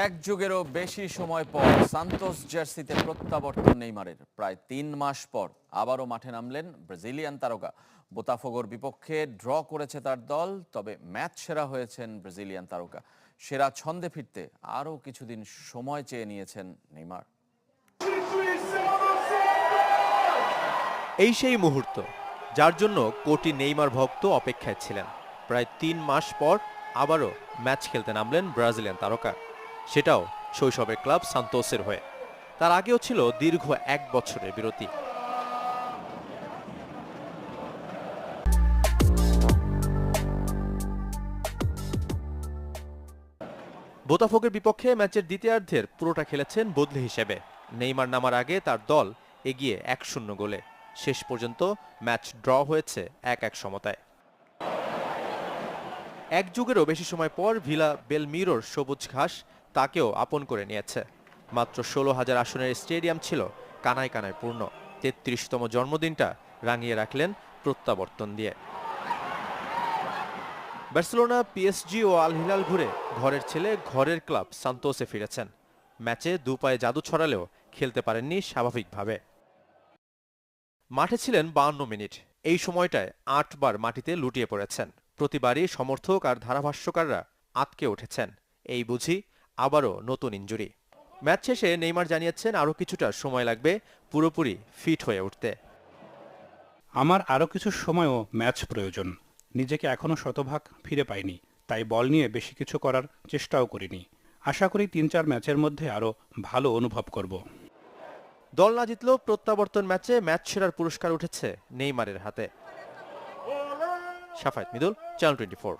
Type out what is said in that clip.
এক যুগেরও বেশি সময় পর সান্তোস জার্সিতে প্রত্যাবর্তন নেইমারের। প্রায় ৩ মাস পর আবারও মাঠে নামলেন ব্রাজিলিয়ান তারকা। বোতাফোগোর বিপক্ষে ড্র করেছে তার দল, তবে ম্যাচ সেরা হয়েছেন ব্রাজিলিয়ান তারকা। সেরা ছন্দে ফিরতে আরও কিছুদিন সময় চেয়ে নিয়েছেন নেইমার। এই সেই মুহূর্ত যার জন্য কোটি নেইমার ভক্ত অপেক্ষায় ছিলেন। প্রায় ৩ মাস পর আবারও ম্যাচ খেলতে নামলেন ব্রাজিলিয়ান তারকা, সেটাও শৈশবের ক্লাব সান্তোসের হয়ে। তার আগেও ছিল দীর্ঘ ১ বছরের বিরতি। বোতাফোগের বিপক্ষে ম্যাচের দ্বিতীয়ার্ধের পুরোটা খেলেছেন বদলি হিসেবে। নেইমার নামার আগে তার দল এগিয়ে ১-০ গোলে। শেষ পর্যন্ত ম্যাচ ড্র হয়েছে ১-১ সমতায়। এক যুগেরও বেশি সময় পর ভিলা বেলমিরোর সবুজ ঘাস তাকেও আপন করে নিয়েছে। মাত্র ১৬,০০০ আসনের স্টেডিয়াম ছিল কানায় কানায় পূর্ণ। ৩৩তম জন্মদিনটা রাঙিয়ে রাখলেন প্রত্যাবর্তন দিয়ে। বার্সেলোনা, পিএসজি ও আল হিলাল ঘুরে ঘরের ছেলে ঘরের ক্লাব সান্তোসে ফিরেছেন। ম্যাচে দুপায়ে জাদু ছড়ালেও খেলতে পারেননি স্বাভাবিকভাবে। মাঠে ছিলেন ৫২ মিনিট। এই সময়টায় ৮ বার মাটিতে লুটিয়ে পড়েছেন। প্রতিবারই সমর্থক আর ধারাভাষ্যকাররা আটকে উঠেছেন, এই বুঝি আবারও নতুন ইনজুরি। ম্যাচ শেষে নেইমার জানিয়েছেন আরও কিছুটা সময় লাগবে পুরোপুরি ফিট হয়ে উঠতে। আমার আরও কিছু সময় ও ম্যাচ প্রয়োজন। নিজেকে এখনও শতভাগ ফিরে পাইনি, তাই বল নিয়ে বেশি কিছু করার চেষ্টাও করিনি। আশা করি ৩-৪ ম্যাচের মধ্যে আরও ভালো অনুভব করব। দল না জিতলেও প্রত্যাবর্তন ম্যাচে ম্যাচ সেরার পুরস্কার উঠেছে নেইমারের হাতে। শাফায়েত মিদুল, চ্যানেল 24।